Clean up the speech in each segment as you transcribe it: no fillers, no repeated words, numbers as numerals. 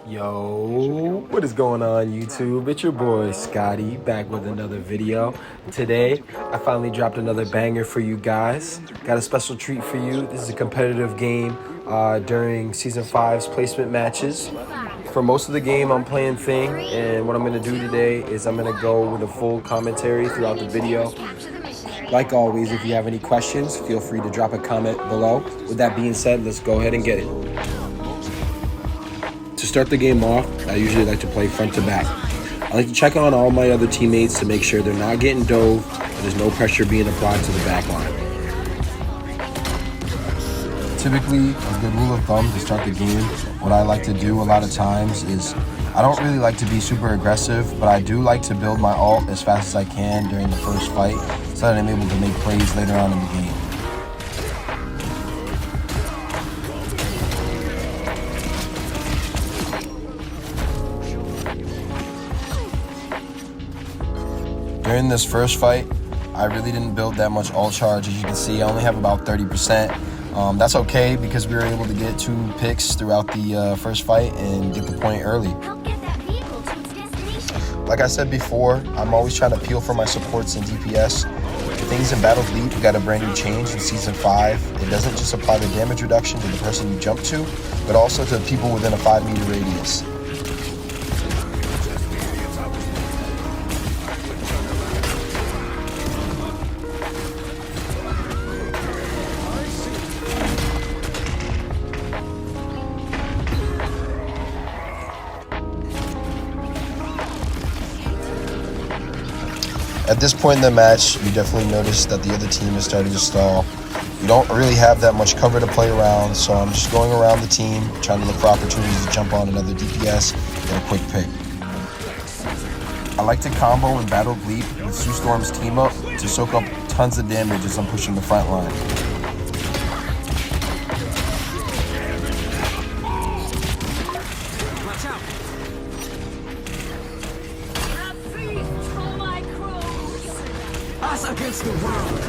Yo, what is going on YouTube? It's your boy Scotty back with another video. Today, I finally dropped another banger for you guys. Got a special treat for you. This is a competitive game during Season 5's placement matches. For most of the game, I'm playing Thing, and what I'm going to do today is I'm going to go with a full commentary throughout the video. Like always, if you have any questions, feel free to drop a comment below. With that being said, let's go ahead and get it. To start the game off, I usually like to play front to back. I like to check on all my other teammates to make sure they're not getting dove and there's no pressure being applied to the back line. Typically, a good rule of thumb to start the game, what I like to do a lot of times is I don't really like to be super aggressive, but I do like to build my ult as fast as I can during the first fight so that I'm able to make plays later on in the game. During this first fight, I really didn't build that much ult charge. As you can see, I only have about 30%. That's okay because we were able to get 2 picks throughout the first fight and get the point early. Like I said before, I'm always trying to peel for my supports in DPS. Things in Battle Bleed, we got a brand new change in Season 5. It doesn't just apply the damage reduction to the person you jump to, but also to people within a 5-meter radius. At this point in the match, you definitely notice that the other team is starting to stall. We don't really have that much cover to play around, so I'm just going around the team, trying to look for opportunities to jump on another DPS and a quick pick. I like to combo and battle Bleep with Sue Storm's team up to soak up tons of damage as I'm pushing the front line. Us against the world.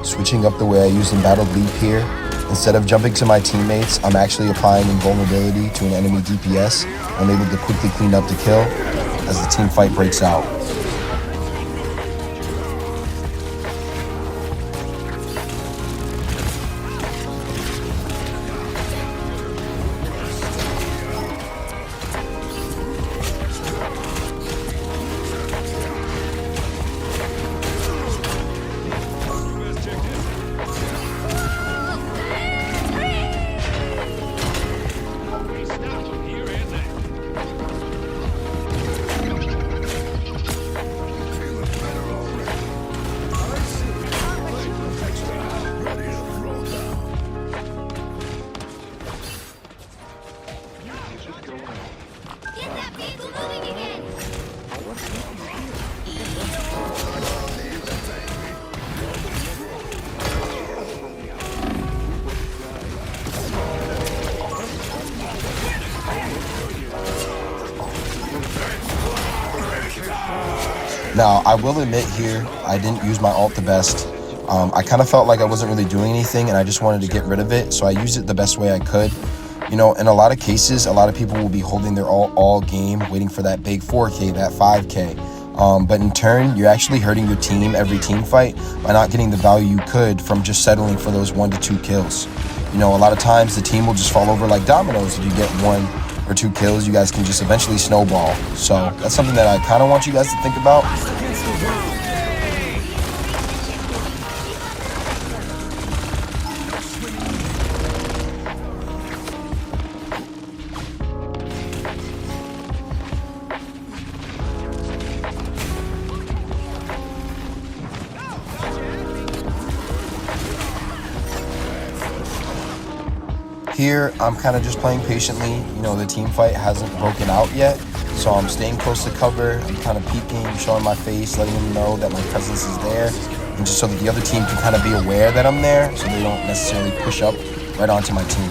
Switching up the way I use in Battle Bleep here, instead of jumping to my teammates, I'm actually applying invulnerability to an enemy DPS. I'm able to quickly clean up the kill as the team fight breaks out. Now, I will admit here, I didn't use my ult the best. I kind of felt like I wasn't really doing anything and I just wanted to get rid of it, so I used it the best way I could. You know, in a lot of cases, a lot of people will be holding their ult all game, waiting for that big 4K, that 5K. But in turn, you're actually hurting your team every team fight by not getting the value you could from just settling for those 1 to 2 kills. You know, a lot of times the team will just fall over like dominoes. If you get 1 or 2 kills, you guys can just eventually snowball. So that's something that I kind of want you guys to think about. Here, I'm kind of just playing patiently. You know, the team fight hasn't broken out yet, so I'm staying close to cover. I'm kind of peeking, showing my face, letting them know that my presence is there, and just so that the other team can kind of be aware that I'm there, so they don't necessarily push up right onto my team.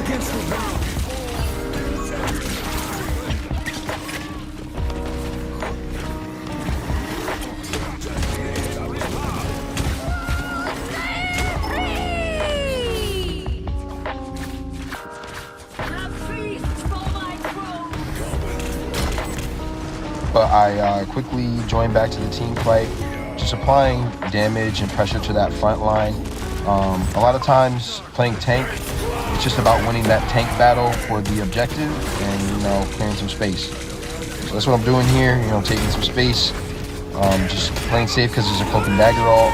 against the world. But I quickly joined back to the team fight, just applying damage and pressure to that front line. A lot of times playing tank, it's just about winning that tank battle for the objective and, clearing some space. So that's what I'm doing here, taking some space, just playing safe because there's a cloak and dagger ult.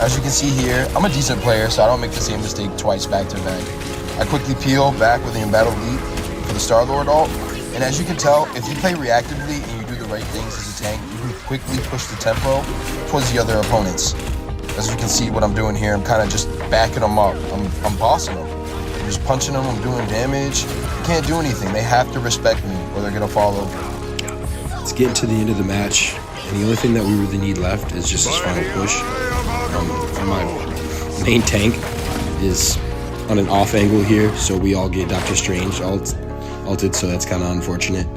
As you can see here, I'm a decent player, so I don't make the same mistake twice back to back. I quickly peel back with the embattled leap for the Star-Lord ult, and as you can tell, if you play reactively and you do the right things as a tank, you can quickly push the tempo towards the other opponents. As you can see what I'm doing here, I'm kind of just backing them up. I'm bossing them. I'm just punching them, I'm doing damage. I can't do anything. They have to respect me or they're gonna fall over. It's getting to the end of the match, and the only thing that we really need left is just this final push. My main tank is on an off angle here, so we all get Doctor Strange ulted, so that's kind of unfortunate.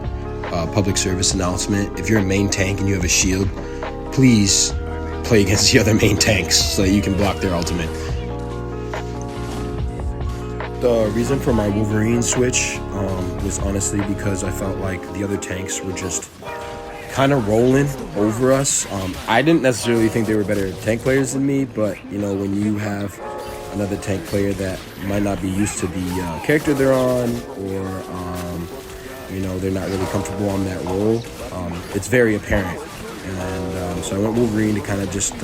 Public service announcement: if you're a main tank and you have a shield, please play against the other main tanks so that you can block their ultimate. The reason for my Wolverine switch was honestly because I felt like the other tanks were just kind of rolling over us. I didn't necessarily think they were better tank players than me, but when you have another tank player that might not be used to the character they're on, or they're not really comfortable on that role, it's very apparent. And so I went Wolverine to kind of just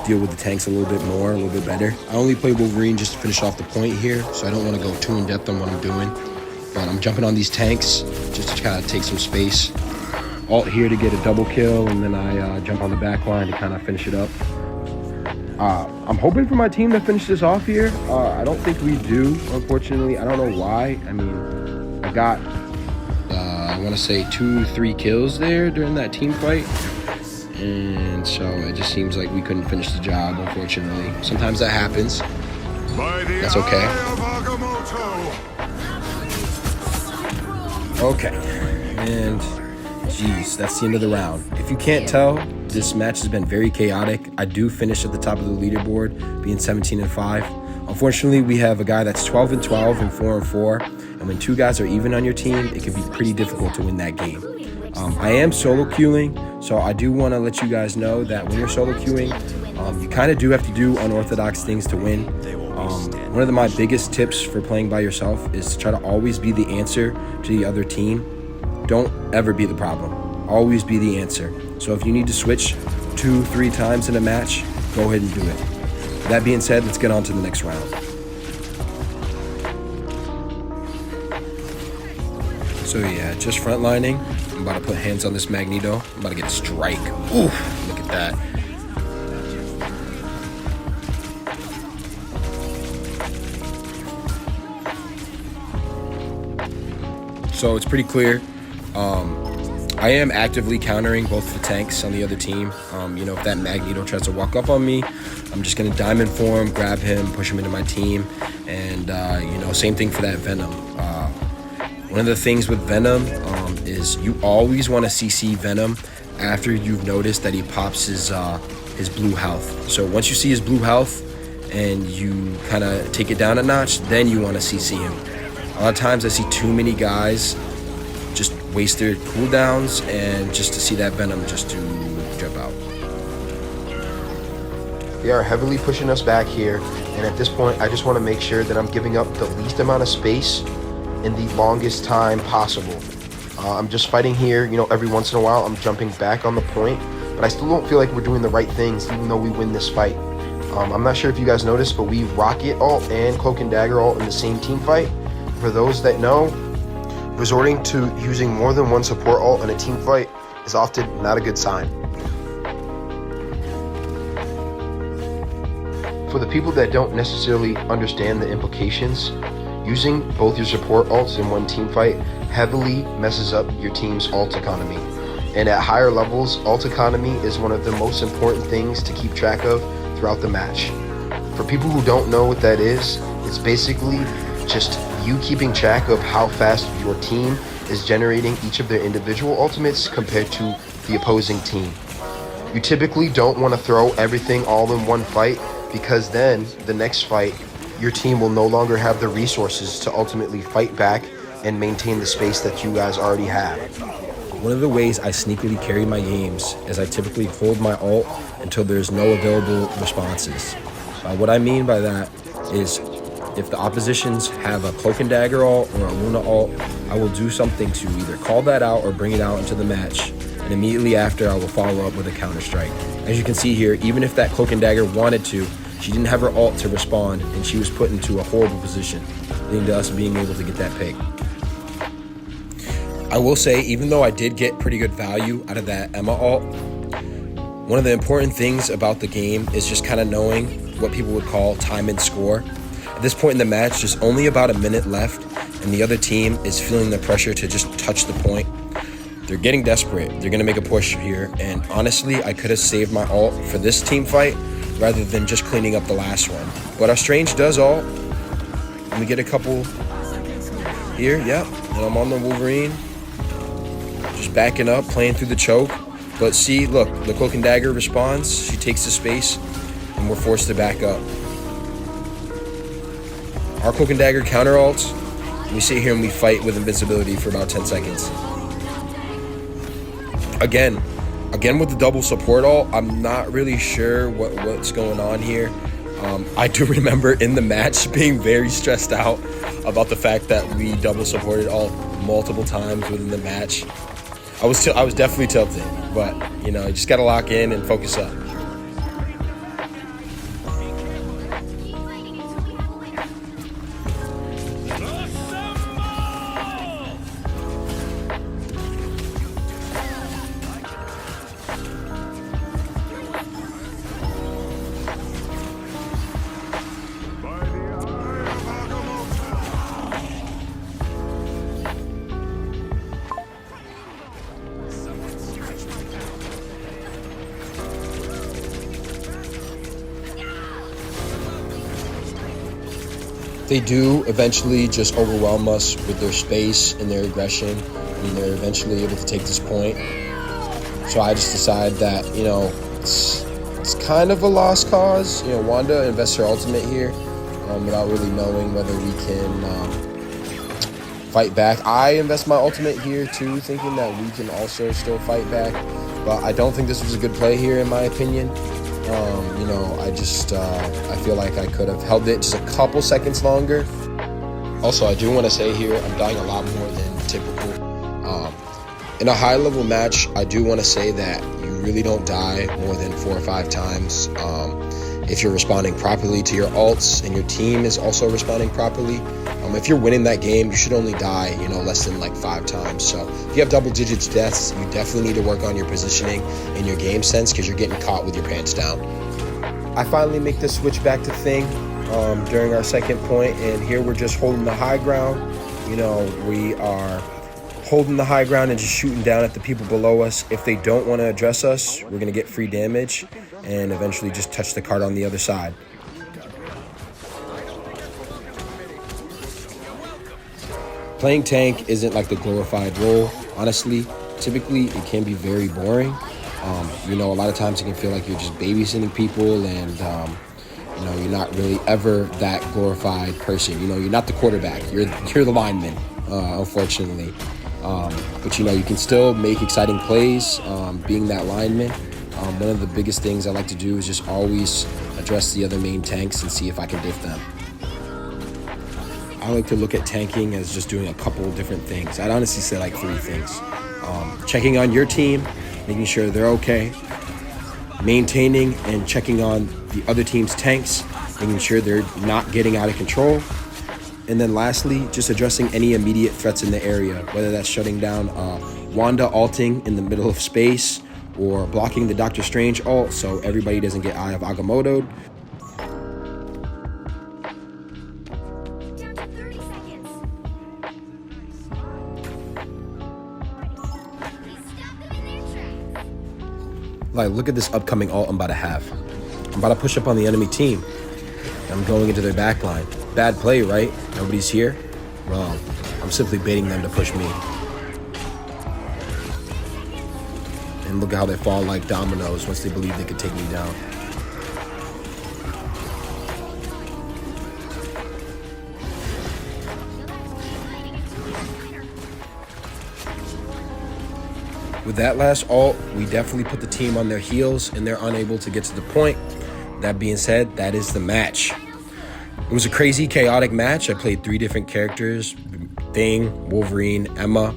deal with the tanks a little bit more, a little bit better. I only play Wolverine just to finish off the point here, so I don't want to go too in depth on what I'm doing, but I'm jumping on these tanks just to kind of take some space. Ult here to get a double kill, and then I jump on the back line to kind of finish it up. I'm hoping for my team to finish this off here. I don't think we do, unfortunately. I don't know why. I mean, I got, I want to say 2-3 kills there during that team fight. And so it just seems like we couldn't finish the job, unfortunately. Sometimes that happens. That's okay. Okay. And jeez, that's the end of the round. If you can't tell, this match has been very chaotic. I do finish at the top of the leaderboard, being 17-5. Unfortunately, we have a guy that's 12-12 and 4-4. And when two guys are even on your team, it can be pretty difficult to win that game. I am solo queuing, so I do want to let you guys know that when you're solo queuing, you kind of do have to do unorthodox things to win. One of my biggest tips for playing by yourself is to try to always be the answer to the other team. Don't ever be the problem. Always be the answer. So if you need to switch 2-3 times in a match, go ahead and do it. That being said, let's get on to the next round. So yeah, just frontlining. I'm about to put hands on this Magneto. I'm about to get a strike. Ooh, look at that. So it's pretty clear. I am actively countering both the tanks on the other team. If that Magneto tries to walk up on me, I'm just going to diamond form, grab him, push him into my team. And, same thing for that Venom. One of the things with Venom is you always want to CC Venom after you've noticed that he pops his blue health. So once you see his blue health and you kind of take it down a notch, then you want to CC him. A lot of times I see too many guys just waste their cooldowns and just to see that Venom just to jump out. They are heavily pushing us back here, and at this point I just want to make sure that I'm giving up the least amount of space in the longest time possible. I'm just fighting here, every once in a while I'm jumping back on the point, but I still don't feel like we're doing the right things even though we win this fight. I'm not sure if you guys noticed, but we rocket ult and cloak and dagger ult in the same team fight. For those that know, resorting to using more than one support ult in a team fight is often not a good sign. For the people that don't necessarily understand the implications, using both your support ults in one team fight heavily messes up your team's ult economy. And at higher levels, ult economy is one of the most important things to keep track of throughout the match. For people who don't know what that is, it's basically just you keeping track of how fast your team is generating each of their individual ultimates compared to the opposing team. You typically don't want to throw everything all in one fight, because then the next fight, your team will no longer have the resources to ultimately fight back and maintain the space that you guys already have. One of the ways I sneakily carry my games is I typically hold my ult until there's no available responses. What I mean by that is if the oppositions have a Cloak and Dagger ult or a Luna ult, I will do something to either call that out or bring it out into the match, and immediately after I will follow up with a counter strike. As you can see here, even if that Cloak and Dagger wanted to, she didn't have her ult to respond, and she was put into a horrible position, leading to us being able to get that pick. I will say, even though I did get pretty good value out of that Emma ult, one of the important things about the game is just kind of knowing what people would call time and score. At this point in the match, there's only about a minute left, and the other team is feeling the pressure to just touch the point. They're getting desperate. They're going to make a push here, and honestly, I could have saved my ult for this team fight rather than just cleaning up the last one. But our Strange does ult. Let me get a couple here. Yep, and I'm on the Wolverine. Just backing up, playing through the choke. But see, look, the Cloak and Dagger responds. She takes the space, and we're forced to back up. Our Cloak and Dagger counter ults. We sit here and we fight with invincibility for about 10 seconds. Again with the double support ult, I'm not really sure what's going on here. I do remember in the match being very stressed out about the fact that we double supported ult multiple times within the match. I was definitely tilted, but you know, you just gotta lock in and focus up. They do eventually just overwhelm us with their space and their aggression, and they're eventually able to take this point. So I just decide that, you know, it's kind of a lost cause. You know, Wanda invests her ultimate here without really knowing whether we can fight back. I invest my ultimate here too, thinking that we can also still fight back. But I don't think this was a good play here, in my opinion. You know, I feel like I could have held it just a couple seconds longer. Also, I do want to say here, I'm dying a lot more than typical. In a high-level match, I do want to say that you really don't die more than 4 or 5 times. If you're responding properly to your ults and your team is also responding properly. If you're winning that game, you should only die, you know, less than like 5 times. So if you have double digits deaths, you definitely need to work on your positioning and your game sense, because you're getting caught with your pants down. I finally make the switch back to Thing during our second point, and here we're just holding the high ground. You know, we are holding the high ground and just shooting down at the people below us. If they don't want to address us, we're going to get free damage and eventually just touch the card on the other side. Playing tank isn't like the glorified role, honestly. Typically, it can be very boring. You know, a lot of times it can feel like you're just babysitting people, and you know, you're not really ever that glorified person. You know, you're not the quarterback. You're the lineman, unfortunately. But you know, you can still make exciting plays being that lineman. One of the biggest things I like to do is just always address the other main tanks and see if I can diff them. I like to look at tanking as just doing a couple different things. I'd honestly say like 3 things. Checking on your team, making sure they're okay. Maintaining and checking on the other team's tanks, making sure they're not getting out of control. And then lastly, just addressing any immediate threats in the area, whether that's shutting down Wanda ulting in the middle of space, or blocking the Doctor Strange ult so everybody doesn't get Eye of Agamotto'd. Like, look at this upcoming ult I'm about to have. I'm about to push up on the enemy team. I'm going into their back line. Bad play, right? Nobody's here? Wrong. I'm simply baiting them to push me. And look at how they fall like dominoes once they believe they could take me down. With that last ult, we definitely put the team on their heels and they're unable to get to the point. That being said, that is the match. It was a crazy, chaotic match. I played 3 different characters, Thing, Wolverine, Emma.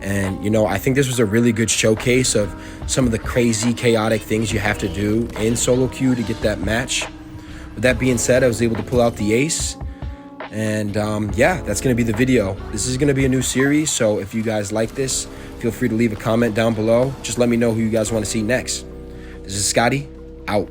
And, you know, I think this was a really good showcase of some of the crazy, chaotic things you have to do in solo queue to get that match. With that being said, I was able to pull out the ace. And yeah, that's going to be the video. This is going to be a new series, so if you guys like this, feel free to leave a comment down below. Just let me know who you guys want to see next. This is Scotty, out.